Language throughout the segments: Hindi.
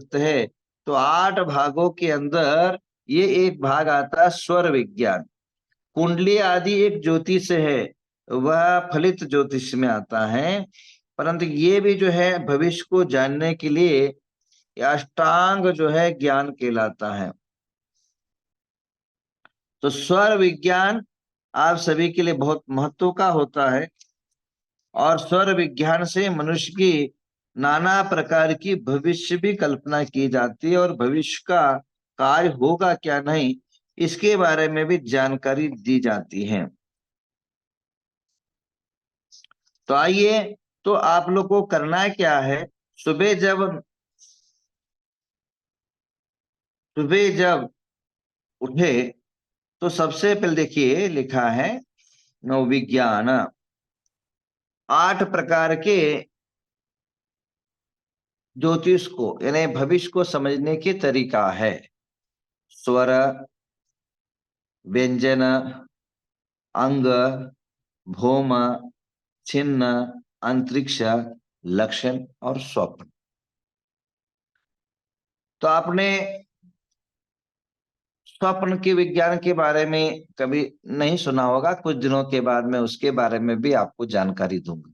युक्त है, तो 8 भागों के अंदर ये एक भाग आता है स्वर विज्ञान। कुंडली आदि एक ज्योतिष है, वह फलित ज्योतिष में आता है, परंतु ये भी जो है भविष्य को जानने के लिए ये अष्टांग जो है ज्ञान कहलाता है। तो स्वर विज्ञान आप सभी के लिए बहुत महत्व का होता है, और स्वर विज्ञान से मनुष्य की नाना प्रकार की भविष्य भी कल्पना की जाती है, और भविष्य का कार्य होगा क्या नहीं इसके बारे में भी जानकारी दी जाती है। तो आइए, तो आप लोग को करना क्या है, सुबह जब उठे तो सबसे पहले देखिए लिखा है विज्ञान, 8 प्रकार के ज्योतिष को यानी भविष्य को समझने के तरीका है। स्वर, व्यंजन, अंग, भौम, छिन्न, अंतरिक्ष, लक्षण और स्वप्न। तो आपने स्वप्न के विज्ञान के बारे में कभी नहीं सुना होगा, कुछ दिनों के बाद मैं उसके बारे में भी आपको जानकारी दूंगा।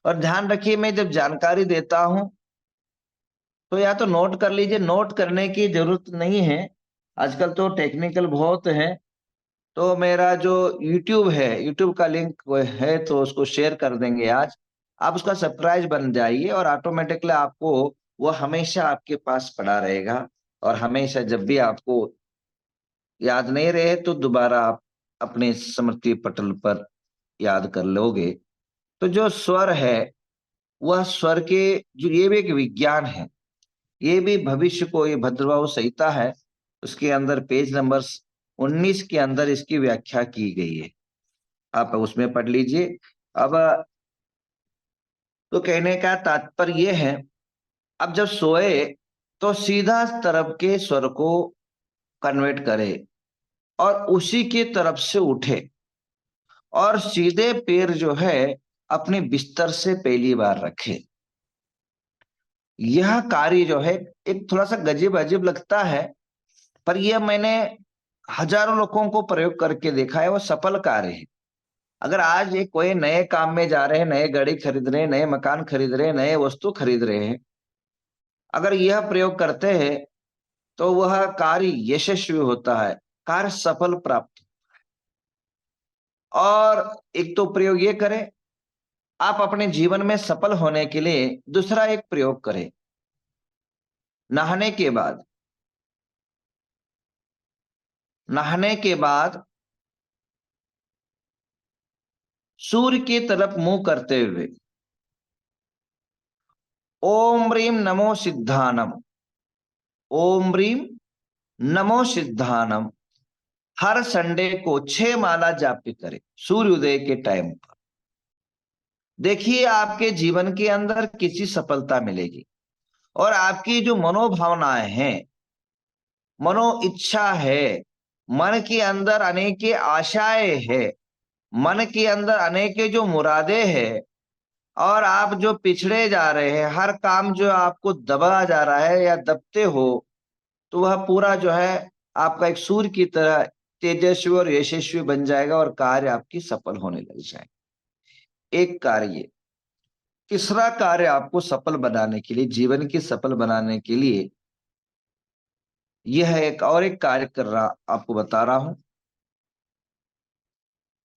और ध्यान रखिए, मैं जब जानकारी देता हूं तो या तो नोट कर लीजिए, नोट करने की जरूरत नहीं है, आजकल तो टेक्निकल बहुत है। तो मेरा जो यूट्यूब है, यूट्यूब का लिंक है तो उसको शेयर कर देंगे आज, आप उसका सब्सक्राइब बन जाइए और ऑटोमेटिकली आपको वो हमेशा आपके पास पड़ा रहेगा, और हमेशा जब भी आपको याद नहीं रहे तो दोबारा आप अपने स्मृति पटल पर याद कर लोगे। तो जो स्वर है, वह स्वर के जो ये भी एक विज्ञान है, ये भी भविष्य को, ये भद्रबाहु संहिता है, उसके अंदर पेज नंबर 19 के अंदर इसकी व्याख्या की गई है, आप उसमें पढ़ लीजिए। अब तो कहने का तात्पर्य यह है, अब जब सोए तो सीधा तरफ के स्वर को कन्वर्ट करे और उसी की तरफ से उठे, और सीधे पैर जो है अपने बिस्तर से पहली बार रखे। यह कार्य जो है एक थोड़ा सा गजीब अजीब लगता है, पर यह मैंने हजारों लोगों को प्रयोग करके देखा है, वो सफल कार्य है। अगर आज एक कोई नए काम में जा रहे हैं, नए गाड़ी खरीद रहे हैं, नए मकान खरीद रहे हैं, नए वस्तु खरीद रहे हैं, अगर यह प्रयोग करते हैं तो वह कार्य यशस्वी होता है, कार्य सफल प्राप्त। और एक तो प्रयोग ये करें, आप अपने जीवन में सफल होने के लिए दूसरा एक प्रयोग करें। नहाने के बाद, नहाने के बाद सूर्य की तरफ मुंह करते हुए ओम ह्रीम नमो सिद्धानम, ओम ह्रीम नमो सिद्धानम हर संडे को 6 माला जाप करें सूर्योदय के टाइम पर। देखिए आपके जीवन के अंदर किसी सफलता मिलेगी, और आपकी जो मनोभावनाएं हैं, मनो इच्छा है, मन के अंदर अनेक आशाएं है, मन के अंदर अनेक जो मुरादे हैं, और आप जो पिछड़े जा रहे हैं, हर काम जो आपको दबा जा रहा है या दबते हो, तो वह पूरा जो है आपका एक सूर्य की तरह तेजस्वी और यशस्वी बन जाएगा, और कार्य आपकी सफल होने लग जाए। एक कार्य, तीसरा कार्य आपको सफल बनाने के लिए, जीवन की सफल बनाने के लिए, यह एक और एक कार्य कर रहा आपको बता रहा हूं।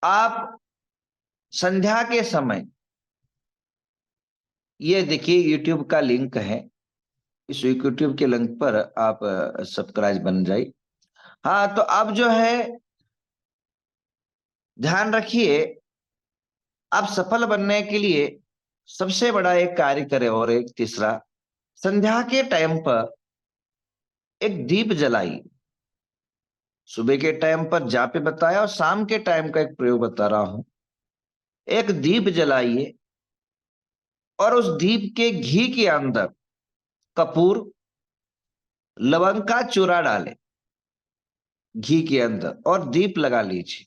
आप संध्या के समय, ये देखिए यूट्यूब का लिंक है, इस यूट्यूब के लिंक पर आप सब्सक्राइब बन जाइए। हाँ, तो अब जो है ध्यान रखिए, आप सफल बनने के लिए सबसे बड़ा एक कार्य करें, और एक तीसरा, संध्या के टाइम पर एक दीप जलाई। सुबह के टाइम पर जापे बताया, और शाम के टाइम का एक प्रयोग बता रहा हूं। एक दीप जलाइए, और उस दीप के घी के अंदर कपूर, लवंग का चूरा डालें घी के अंदर, और दीप लगा लीजिए।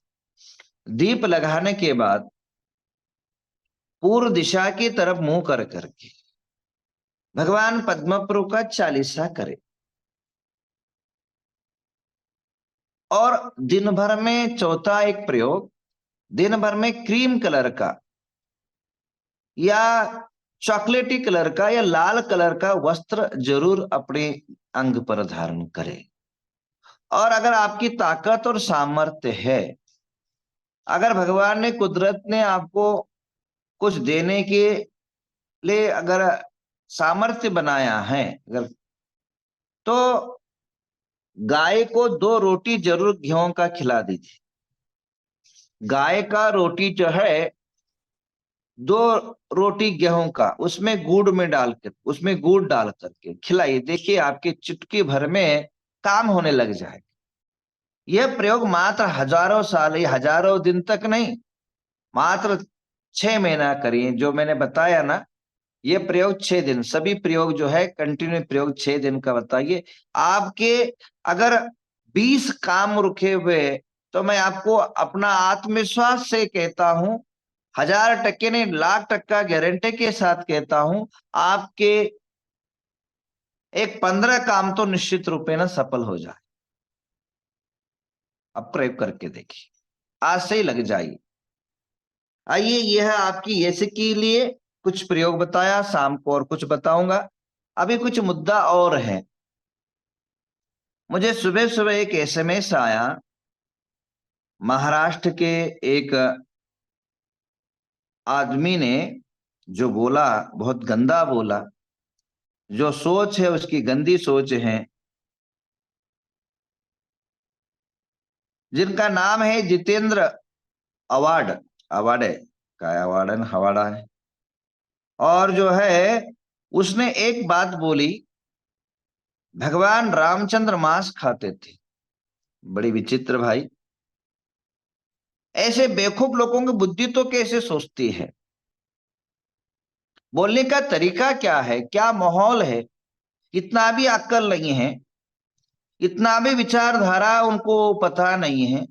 दीप लगाने के बाद पूर्व दिशा की तरफ मुंह कर करके भगवान पद्मपुर का चालीसा करे और दिन भर में चौथा एक प्रयोग, दिन भर में क्रीम कलर का या चॉकलेटी कलर का या लाल कलर का वस्त्र जरूर अपने अंग पर धारण करें। और अगर आपकी ताकत और सामर्थ्य है, अगर भगवान ने कुदरत ने आपको कुछ देने के लिए अगर सामर्थ्य बनाया है, अगर तो गाय को 2 रोटी जरूर गेहूं का खिला दीजिए। गाय का रोटी जो है 2 रोटी गेहूं का, उसमें गुड़ डाल करके खिलाइए, देखिए आपके चुटकी भर में काम होने लग जाएगा। यह प्रयोग मात्र हजारों साल या हजारों दिन तक नहीं, मात्र 6 महीना करिए। जो मैंने बताया ना, ये प्रयोग 6 दिन, सभी प्रयोग जो है कंटिन्यू प्रयोग 6 दिन का बताइए। आपके अगर 20 काम रुके हुए, तो मैं आपको अपना आत्मविश्वास से कहता हूं, 1000% नहीं, 1,00,000% गारंटी के साथ कहता हूं, आपके एक 15 काम तो निश्चित रूपे ना सफल हो जाए। अब प्रयोग करके देखिए, आज से ही लग जाइए। आइए, यह आपकी यश के लिए कुछ प्रयोग बताया, शाम को और कुछ बताऊंगा। अभी कुछ मुद्दा और है। मुझे सुबह सुबह एक एसएमएस आया, महाराष्ट्र के एक आदमी ने जो बोला, बहुत गंदा बोला, जो सोच है उसकी गंदी सोच है, जिनका नाम है जितेंद्र अवार्ड, अवार्डे का अवार्ड है, हवाड़ा है। और जो है उसने एक बात बोली, भगवान रामचंद्र मांस खाते थे। बड़ी विचित्र भाई, ऐसे बेवकूफ लोगों की बुद्धि तो कैसे सोचती है? बोलने का तरीका क्या है, क्या माहौल है? इतना भी अक्ल नहीं है, इतना भी विचारधारा उनको पता नहीं है।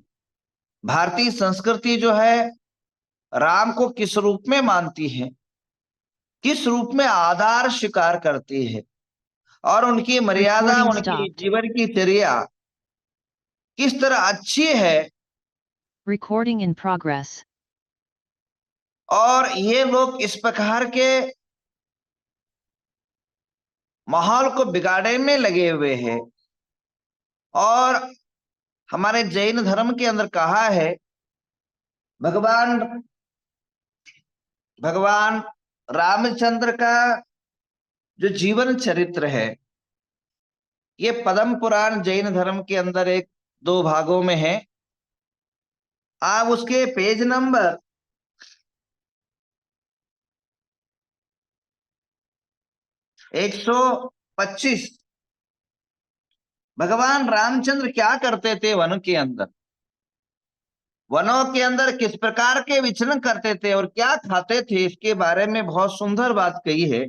भारतीय संस्कृति जो है राम को किस रूप में मानती है, किस रूप में आधार स्वीकार करती है, और उनकी मर्यादा, उनकी जीवन की चर्या किस तरह अच्छी है। Recording in progress. और ये लोग इस प्रकार के माहौल को बिगाड़ने में लगे हुए हैं। और हमारे जैन धर्म के अंदर कहा है, भगवान भगवान रामचंद्र का जो जीवन चरित्र है, ये पद्म पुराण जैन धर्म के अंदर एक 2 भागों में है। आप उसके पेज नंबर 125, भगवान रामचंद्र क्या करते थे वन के अंदर, वनों के अंदर किस प्रकार के विचरण करते थे और क्या खाते थे, इसके बारे में बहुत सुंदर बात कही है।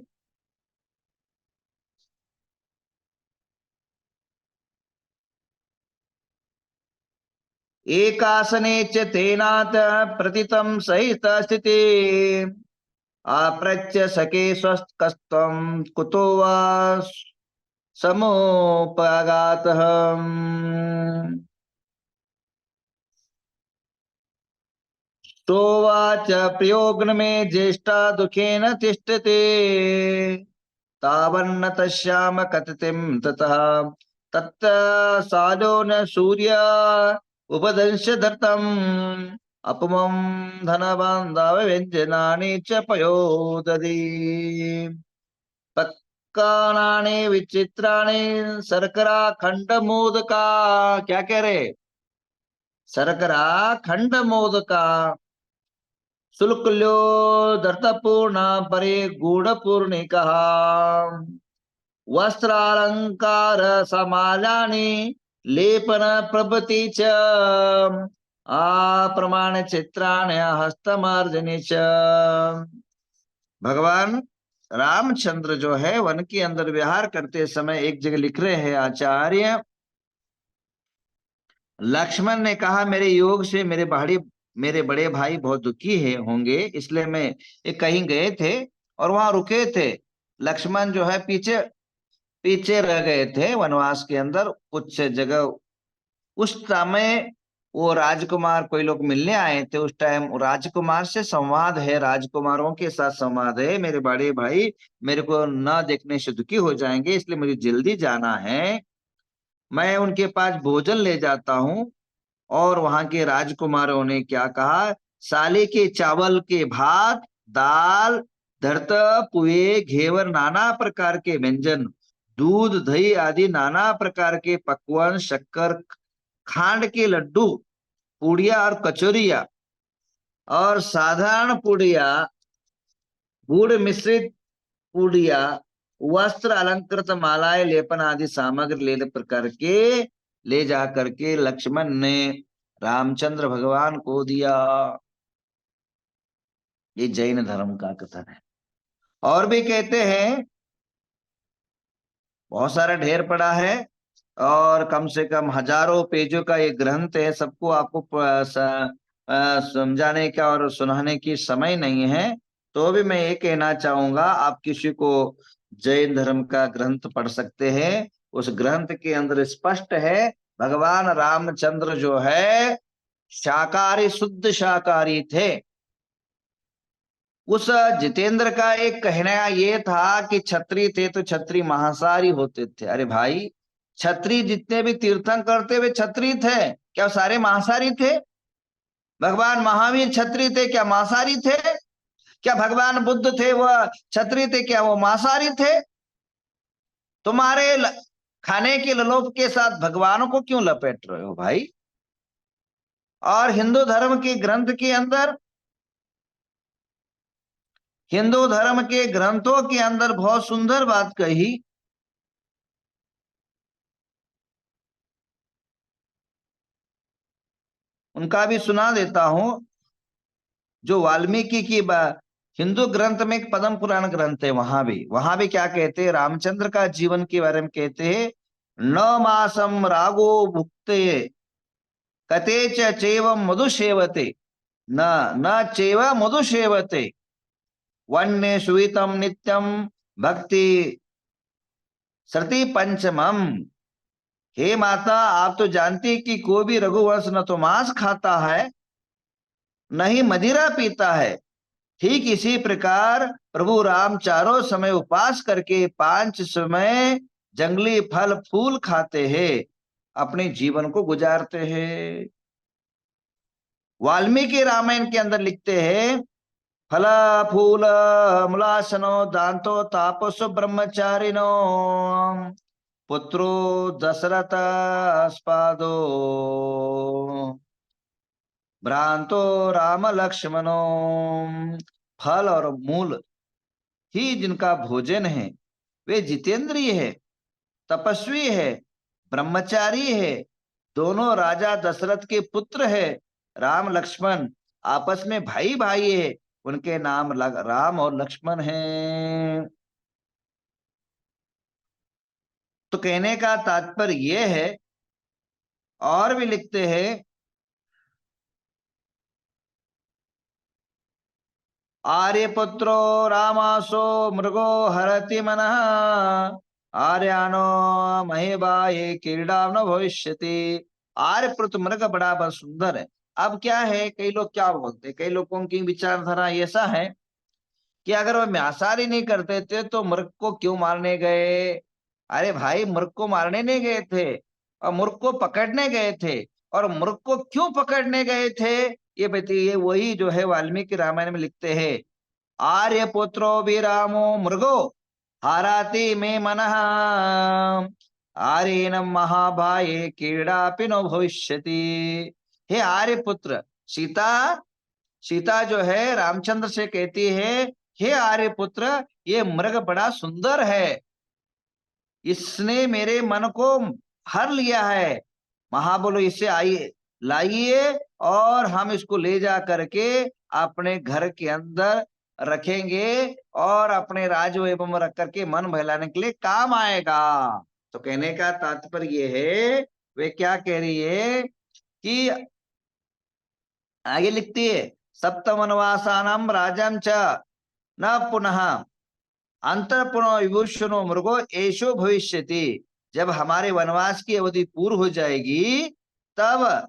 एकासने च तेनात प्रतितम सहित स्थिति आप्रच्य सके स्वस्तम कुतो वा समोपगात। सोवाच प्रयोग्न में ज्येष्ठा दुखेन तिष्ठते तावन्न तस्याम कथितिम ततः तत्त साधो न सूर्य उपदंश दत्तम अपमं धनबांधव व्यंजनानि च पयोदधि पक्कानानि विचित्राणि शर्करा खंड मोदका। क्या कह रहे? शर्करा खंड मोदका शुल्कल्यो दर्तपूर्ण परे गूढ़पूर्णिका वस्त्रालंकार समालानि लेपन प्रभृति च अप्रमाण चित्राण्य हस्तमार्जनी च। भगवान रामचंद्र जो है वन के अंदर विहार करते समय एक जगह लिख रहे हैं आचार्य, लक्ष्मण ने कहा मेरे योग से मेरे बड़े भाई बहुत दुखी है होंगे, इसलिए मैं कहीं गए थे और वहां रुके थे। लक्ष्मण जो है पीछे पीछे रह गए थे वनवास के अंदर कुछ जगह। उस समय वो राजकुमार कोई लोग मिलने आए थे, उस टाइम राजकुमार से संवाद है, राजकुमारों के साथ संवाद है, मेरे बड़े भाई मेरे को न देखने से दुखी हो जाएंगे, इसलिए मुझे जल्दी जाना है। मैं उनके पास भोजन ले जाता हूँ। और वहां के राजकुमारों ने क्या कहा, साले के चावल के भात, दाल, धरत, पुए, घेवर, नाना प्रकार के व्यंजन, दूध, दही आदि नाना प्रकार के पकवान, शक्कर, खांड के लड्डू, पूड़िया और कचौरिया, और साधारण पूड़िया, गुड़ मिश्रित पूड़िया, वस्त्र, अलंकृत मालाएं, लेपन आदि सामग्री ले प्रकार के ले जा करके लक्ष्मण ने रामचंद्र भगवान को दिया। ये जैन धर्म का कथन है। और भी कहते हैं, बहुत सारा ढेर पड़ा है, और कम से कम हजारों पेजों का ये ग्रंथ है, सबको आपको समझाने का और सुनाने की समय नहीं है। तो भी मैं ये कहना चाहूंगा, आप किसी को जैन धर्म का ग्रंथ पढ़ सकते हैं। उस ग्रंथ के अंदर स्पष्ट है, भगवान रामचंद्र जो है शाकाहारी, शुद्ध शाकाहारी थे। उस जितेंद्र का एक कहना ये था कि क्षत्रिय थे तो क्षत्रिय मांसाहारी होते थे। अरे भाई, क्षत्रिय जितने भी तीर्थंकर करते वे क्षत्रिय थे, क्या सारे मांसाहारी थे? भगवान महावीर क्षत्रिय थे, क्या मांसाहारी थे? क्या भगवान बुद्ध थे वह क्षत्रिय थे, क्या वो मांसाहारी थे? तुम्हारे खाने के ललोभ के साथ भगवानों को क्यों लपेट रहे हो भाई? और हिंदू धर्म के ग्रंथ के अंदर, हिंदू धर्म के ग्रंथों के अंदर बहुत सुंदर बात कही। उनका भी सुना देता हूं। जो वाल्मीकि की हिंदू ग्रंथ में एक पद्म पुराण ग्रंथ है, वहां भी क्या कहते हैं, रामचंद्र का जीवन के बारे में कहते हैं, न मासम रागो भुक्ते कते चैव मधुसेवते, न न चैव मधुसेवते, वन्य सुवितम नित्यम भक्ति सती पंचमम। हे माता, आप तो जानती कि कोई भी रघुवंश न तो मांस खाता है, न ही मदिरा पीता है। ठीक इसी प्रकार प्रभु राम चारों समय उपवास करके 5 समय जंगली फल फूल खाते हैं, अपने जीवन को गुजारते हैं। वाल्मीकि रामायण के अंदर लिखते हैं, फल फूल मुलासनो दांतो तापसो ब्रह्मचारिणो पुत्रो दशरथ अस्पादो भ्रांतो राम लक्ष्मणो। फल और मूल ही जिनका भोजन है, वे जितेंद्रिय है, तपस्वी है, ब्रह्मचारी है, दोनों राजा दशरथ के पुत्र है। राम लक्ष्मण आपस में भाई भाई है, उनके नाम राम और लक्ष्मण हैं। तो कहने का तात्पर्य यह है, और भी लिखते हैं, आर्यपुत्रो रामासो मृगो हरति मनः, आर्यानो महीबाई क्रीड़ा न भविष्यति। आर्यपुत्र मृग बड़ा बड़ सुंदर है। अब क्या है, कई लोग क्या बोलते हैं, कई लोगों की विचारधारा ऐसा है कि अगर वह मांसाहारी नहीं करते थे तो मृग को क्यों मारने गए? अरे भाई, मृग को मारने नहीं गए थे, और मृग को पकड़ने गए थे। और मृग को क्यों पकड़ने गए थे, ये बताइए। वही जो है वाल्मीकि रामायण में लिखते हैं, आर्य पुत्रो भी रामो मृगो हाराति में मनः, आर्यन महाभाये क्रीड़ापि न भविष्यति। हे आर्यपुत्र, सीता सीता जो है रामचंद्र से कहती है, हे आर्यपुत्र, ये मृग बड़ा सुंदर है, इसने मेरे मन को हर लिया है। महाबलो, इसे आइए, लाइए, और हम इसको ले जा करके अपने घर के अंदर रखेंगे, और अपने राज वैभव में रख करके मन बहलाने के लिए काम आएगा। तो कहने का तात्पर्य ये है, वे क्या कह रही है कि आगे लिखती है, सप्तमनवासानाम राजम च न पुनः अंतरपुरो विभूषणो मृगो एशो भविष्यति। जब हमारे वनवास की अवधि पूर्ण हो जाएगी तब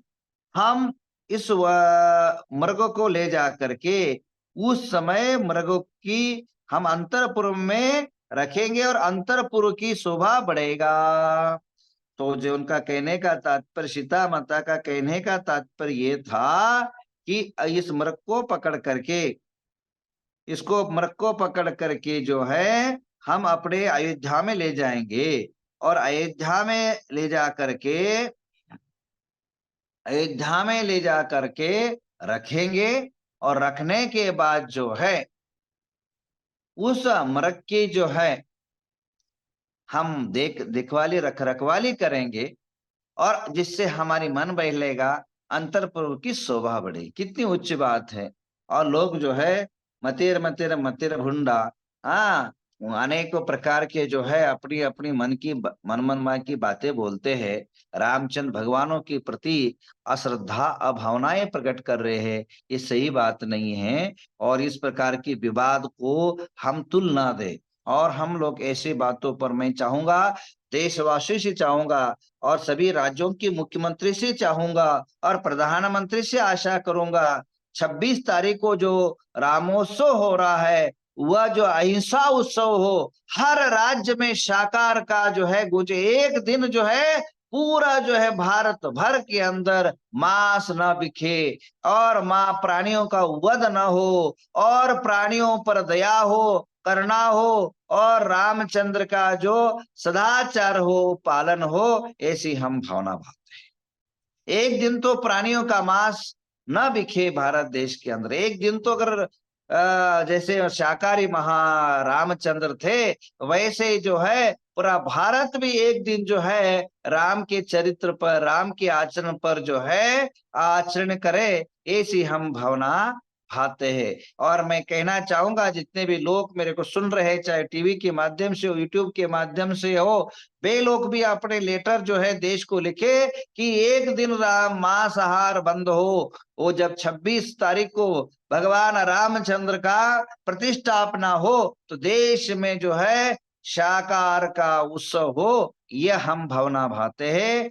हम इस मृग को ले जा करके उस समय मृग की हम अंतरपुर में रखेंगे और अंतरपुर की शोभा बढ़ेगा। तो जो उनका कहने का तात्पर्य, सीता माता का कहने का तात्पर्य ये था कि इस मृग को पकड़ करके, इसको मृग को पकड़ करके जो है हम अपने अयोध्या में ले जाएंगे और अयोध्या में ले जा करके रखेंगे। और रखने के बाद जो है उस मृग की जो है हम रखवाली करेंगे और जिससे हमारी मन बहलेगा, अंतरपुर की शोभा बढ़ेगी। कितनी उच्च बात है। और लोग जो है मतिर मतिर मतिर भुंडा, हाँ, अनेकों प्रकार के जो है अपनी अपनी मन की बातें बोलते हैं। रामचंद्र भगवानों के प्रति अश्रद्धा अभावनाएं प्रकट कर रहे हैं। ये सही बात नहीं है और इस प्रकार की विवाद को हम तुल ना दे। और हम लोग ऐसी बातों पर मैं चाहूंगा, देशवासी से चाहूंगा और सभी राज्यों के मुख्यमंत्री से चाहूंगा और प्रधानमंत्री से आशा करूंगा 26 तारीख को जो रामोत्सव हो रहा है वह जो अहिंसा उत्सव हो, हर राज्य में साकार का जो है गुजे, एक दिन जो है पूरा जो है भारत भर के अंदर मांस न बिखे और मां प्राणियों का वध न हो और प्राणियों पर दया हो, करुणा हो और रामचंद्र का जो सदाचार हो, पालन हो, ऐसी हम भावना भावते हैं। एक दिन तो प्राणियों का मांस न बिखे भारत देश के अंदर। एक दिन तो अगर जैसे शाकाहारी रामचंद्र थे वैसे ही जो है पूरा भारत भी एक दिन जो है राम के चरित्र पर, राम के आचरण पर जो है आचरण करे, ऐसी हम भावना भाते हैं। और मैं कहना चाहूंगा जितने भी लोग मेरे को सुन रहे हैं, चाहे टीवी के माध्यम से हो, यूट्यूब के माध्यम से हो, वे लोग भी अपने लेटर जो है देश को लिखे कि एक दिन राम मांसाहार बंद हो। वो जब 26 तारीख को भगवान रामचंद्र का प्रतिष्ठापना हो तो देश में जो है शाकाहार का उत्सव हो, यह हम भावना भाते हैं।